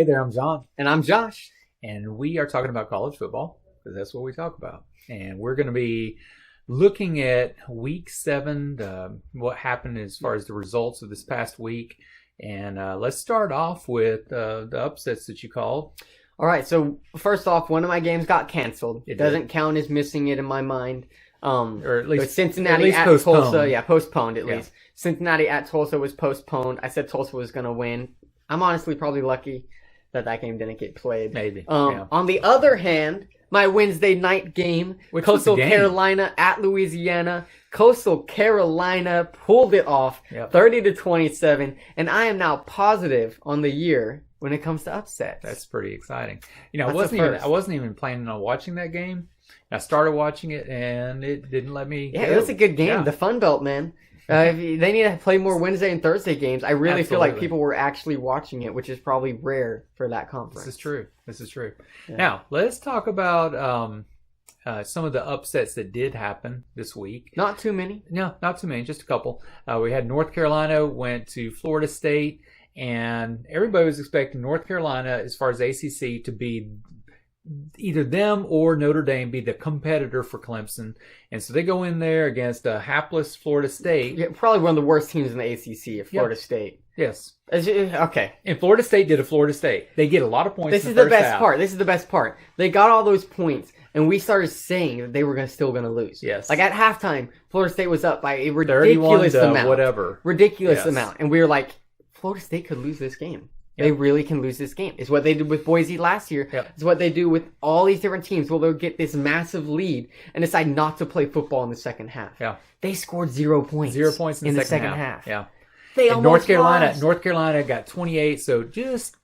Hey there, I'm John, And I'm Josh. and we are talking about college football because that's what we talk about. And we're going to be looking at week 7, what happened as far as the results of this past week. And let's start off with the upsets that you called. All right, so first off, one of my games got canceled. It doesn't count as missing it in my mind. Or at least but Cincinnati at postponed. Tulsa. Yeah, postponed at Yeah. least. Cincinnati at Tulsa was postponed. I said Tulsa was going to win. I'm honestly probably lucky that game didn't get played. Maybe. On the other hand, my Wednesday night game, Which was the Coastal game? Carolina at Louisiana. Coastal Carolina pulled it off, Yep. 30-27, and I am now positive on the year when it comes to upsets. That's pretty exciting. You know, That's the first. I wasn't even planning on watching that game. I started watching it, and it didn't let me Yeah, go. it was a good game. Yeah. The Fun Belt, man. They need to play more Wednesday and Thursday games. I really feel like Absolutely. people were actually watching it, which is probably rare for that conference. This is true. Yeah. Now, let's talk about some of the upsets that did happen this week. Not too many. No, not too many, just a couple. We had North Carolina went to Florida State, and everybody was expecting North Carolina, as far as ACC, to be either them or Notre Dame be the competitor for Clemson. And so they go in there against a hapless Florida State. Yeah, probably one of the worst teams in the ACC, Florida State. Yes. Okay. And Florida State did a Florida State. They get a lot of points This in is the the first best half. part. This is the best part. They got all those points, and we started saying that they were still going to lose. Yes. Like at halftime, Florida State was up by a 31 ridiculous to amount. whatever. Ridiculous Yes. amount. And we were like, Florida State could lose this game. Yep. They really can lose this game. It's what they did with Boise last year. Yep. It's what they do with all these different teams. Well, they'll get this massive lead and decide not to play football in the second half. Yeah. They scored 0 points. 0 points in the second half. Yeah. They And almost lost. North Carolina got 28, so just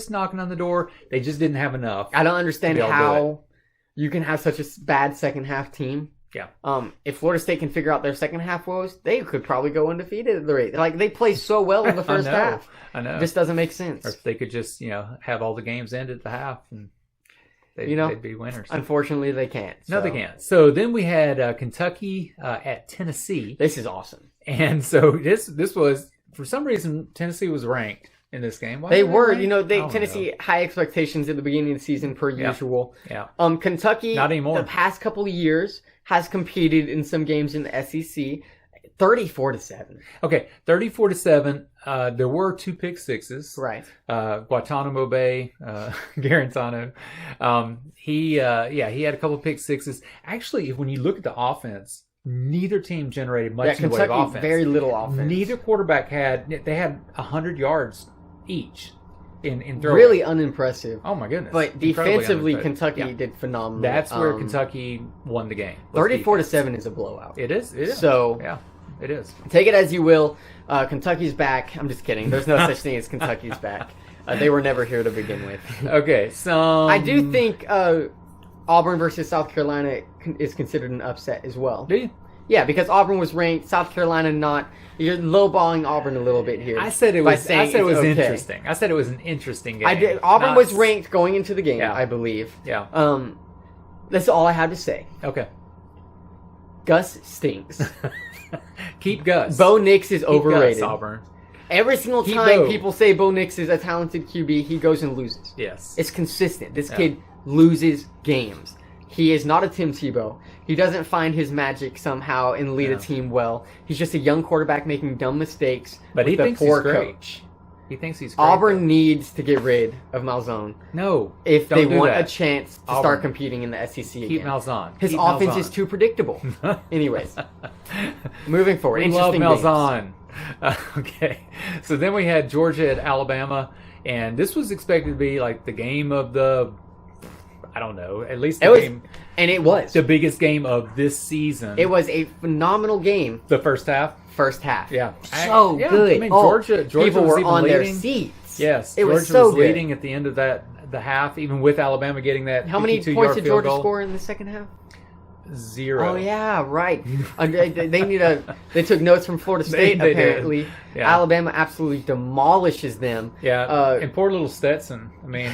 knocking on the door. They just didn't have enough. I don't understand Maybe I'll do how you can have such a bad second half team. Yeah. If Florida State can figure out their second half woes, they could probably go undefeated at the rate. Like they play so well in the first half. I know. It just doesn't make sense. Or if they could just, have all the games end at the half, and they'd be winners. Unfortunately, they can't. No, they so. can't. So then we had Kentucky at Tennessee, This is awesome. and so this was, for some reason, Tennessee was ranked in this game. Why They were were, ranked? I don't Tennessee high expectations at the beginning of the season per Yeah. usual. Yeah. Kentucky, Not anymore. the past couple of years, has competed in some games in the SEC, 34-7. Okay, 34-7. There were 2 pick sixes. Right. Guantanamo Bay, Garantano. He had a couple of pick sixes. Actually, when you look at the offense, neither team generated much in the way of Kentucky, offense. very little offense. Neither quarterback had 100 yards each in throwing. Really unimpressive. Oh my goodness. But Incredibly defensively, unimpressive. Kentucky Yeah. did phenomenal. That's where Kentucky won the game. was 34-7 is a blowout. defense. It is. So yeah, it is. take it as you will. Kentucky's back. I'm just kidding. There's no such thing as Kentucky's back. They were never here to begin with. Okay, so I do think Auburn versus South Carolina is considered an upset as well. Do you? Yeah, because Auburn was ranked, South Carolina not. You're lowballing Auburn a little bit here. I said it by was. saying I said it was it's okay. interesting. I said it was an interesting game. I did. Auburn Not- was ranked going into the game, Yeah. I believe. Yeah. That's all I have to say. Okay. Gus stinks. Keep Gus. Bo Nix is Keep overrated. Gus, Auburn. Every single Keep time Bo. people say Bo Nix is a talented QB, he goes and loses. Yes. It's consistent. This Yeah. kid loses games. He is not a Tim Tebow. He doesn't find his magic somehow and lead Yeah. a team well. He's just a young quarterback making dumb mistakes But he with a thinks poor he's great. coach. He thinks he's great, Auburn though. needs to get rid of Malzahn No. if don't they do want that. a chance to Auburn. start competing in the SEC Keep again. Malzahn. His Keep offense Malzahn. is too predictable. Anyways, moving forward. We love Interesting games. Malzahn. Okay. So then we had Georgia at Alabama, and this was expected to be like the game of the, I don't know, at least the It was, game, and it was. the biggest game of this season. It was a phenomenal game. the first half. First half. Yeah. So Yeah, good. I mean, Georgia people was were even on their leading. seats. Yes, It Georgia was so good. leading at the end of the half, even with Alabama getting that. How many 52-yard points did field Georgia goal. score in the second half? 0. Oh yeah, right. They took notes from Florida State They did. apparently. Yeah. Alabama absolutely demolishes them. Yeah, and poor little Stetson. I mean,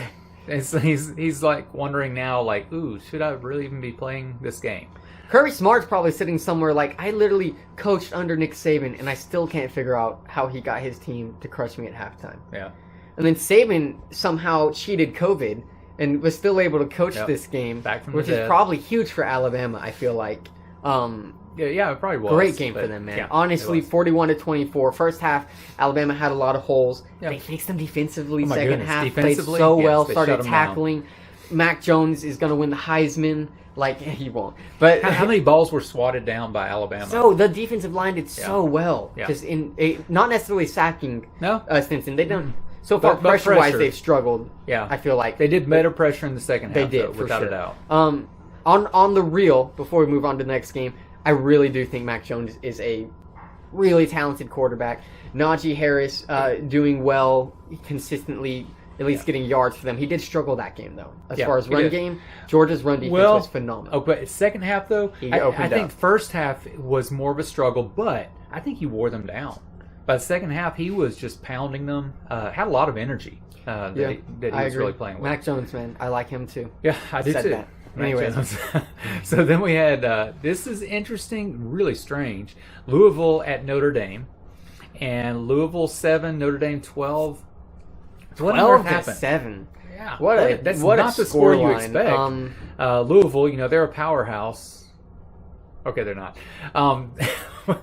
he's like wondering now, like, ooh, should I really even be playing this game? Kirby Smart's probably sitting somewhere like, I literally coached under Nick Saban, and I still can't figure out how he got his team to crush me at halftime. Yeah. And then Saban somehow cheated COVID and was still able to coach this game, Back from which the is dead. probably huge for Alabama, I feel like. Yeah, it probably was. Great game but for them, man. yeah, Honestly, it was. 41-24. First half, Alabama had a lot of holes. Yeah. They fixed them defensively. Oh my Second goodness. half, played Defensively, so yes, well. they Started shut 'em down. tackling. Mac Jones is going to win the Heisman. Like, he won't. But How many balls were swatted down by Alabama? so the defensive line did so well. Yeah. Just not necessarily sacking No? Stinson. They don't. So far, But pressure-wise, pressure. they've struggled. Yeah. I feel like They did better pressure in the second They half, did, though, for without sure. a doubt. On the real, before we move on to the next game, I really do think Mac Jones is a really talented quarterback. Najee Harris doing well consistently, at least getting yards for them. He did struggle that game, though. As Yeah, far as he run did. game, Georgia's run defense Well, was phenomenal. Oh, but second half, though, He I opened think up. first half was more of a struggle, but I think he wore them down. By the second half, he was just pounding them. Had a lot of energy that he I was agree. really playing with. Mac Jones, man, I like him too. Yeah, I do said too. that. Mac Anyways. Jones. So then we had, this is interesting, really strange, Louisville at Notre Dame. And Louisville 7, Notre Dame 12. What on earth happened? 12-7. Yeah, That's not a the score you scoreline. expect. Louisville, they're a powerhouse. Okay, they're not.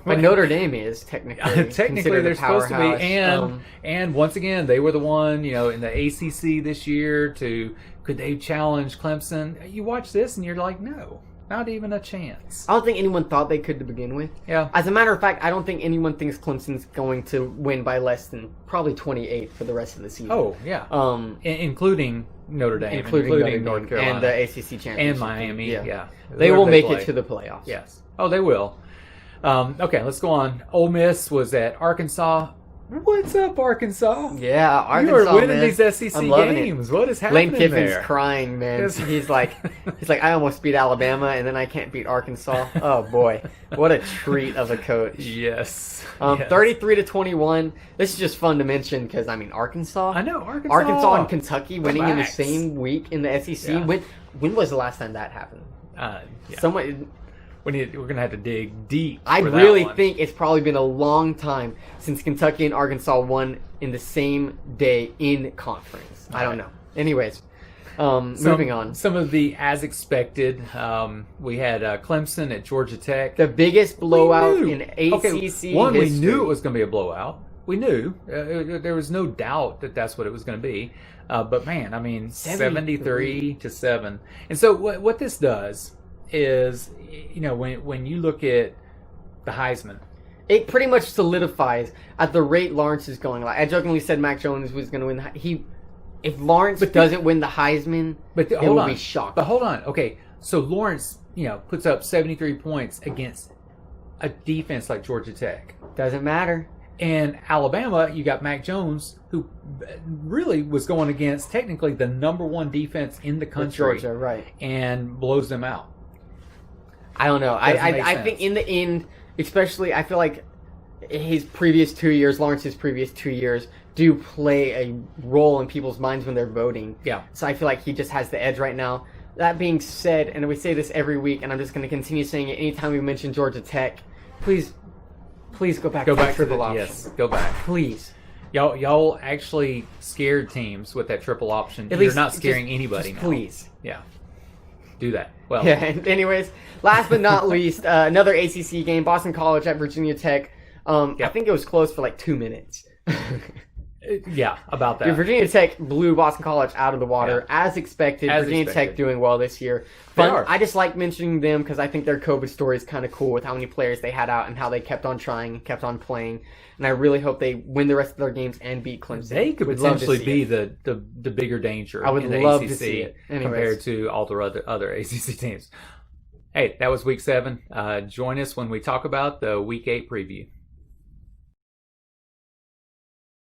But Notre Dame is technically Technically, they're considered a supposed to be, powerhouse. and once again, they were the one, in the ACC this year. Could they challenge Clemson? You watch this, and you're like, no, not even a chance. I don't think anyone thought they could to begin with. Yeah, As a matter of fact, I don't think anyone thinks Clemson's going to win by less than probably 28 for the rest of the season. oh yeah, including Notre Dame, including North Carolina, and the ACC championship and Miami. Yeah, They will Whoever make play. it to the playoffs. Yes. Oh, they will. Okay, let's go on. Ole Miss was at Arkansas. What's up, Arkansas? Yeah, Arkansas, You are winning man. these SEC I'm loving games. What is happening Lane Kiffin's there? crying, man. Yes. He's like, I almost beat Alabama, and then I can't beat Arkansas. Oh boy, what a treat of a coach. Yes. 33-21. This is just fun to mention because Arkansas. I know Arkansas. Arkansas and Kentucky winning in the Relax. same week in the SEC. Yeah. When was the last time that happened? Yeah. Someone. We're gonna have to dig deep. I for that really one. think it's probably been a long time since Kentucky and Arkansas won in the same day in conference. I don't know. Anyways, moving on. Some of the as expected. We had Clemson at Georgia Tech. The biggest blowout We in knew. ACC history. We knew it was going to be a blowout. We knew. There was no doubt that that's what it was going to be. But man, 73-7. And so what this does is, when you look at the Heisman, It pretty much solidifies at the rate Lawrence is going. Like I jokingly said, Mac Jones was going to win. If Lawrence doesn't win the Heisman, it will be shocking. But hold on. Okay, so Lawrence, puts up 73 points against a defense like Georgia Tech. Doesn't matter. And Alabama, you got Mac Jones, who really was going against technically the number one defense in the country. Georgia, right? And blows them out. I don't know. I think in the end, especially, I feel like Lawrence's previous 2 years, do play a role in people's minds when they're voting. Yeah. So I feel like he just has the edge right now. That being said, and we say this every week, and I'm just going to continue saying it anytime we mention Georgia Tech, please go back to the triple option. Yes, go back. Please. Y'all actually scared teams with that triple option. At You're least not scaring anybody just now. please. Yeah. Do that. Well, Yeah, and anyways, last but not least, another ACC game, Boston College at Virginia Tech. I think it was close for like 2 minutes. yeah, about that. Yeah, Virginia Tech blew Boston College out of the water, as expected. As Virginia expected. Tech doing well this year. They Fun. are. I just like mentioning them because I think their COVID story is kind of cool with how many players they had out and how they kept on trying and kept on playing. And I really hope they win the rest of their games and beat Clemson. They could Would love to potentially see be it. the bigger danger I would in the love ACC to see it. Anyways. compared to all the other ACC teams. Hey, that was week 7. Join us when we talk about the week 8 preview.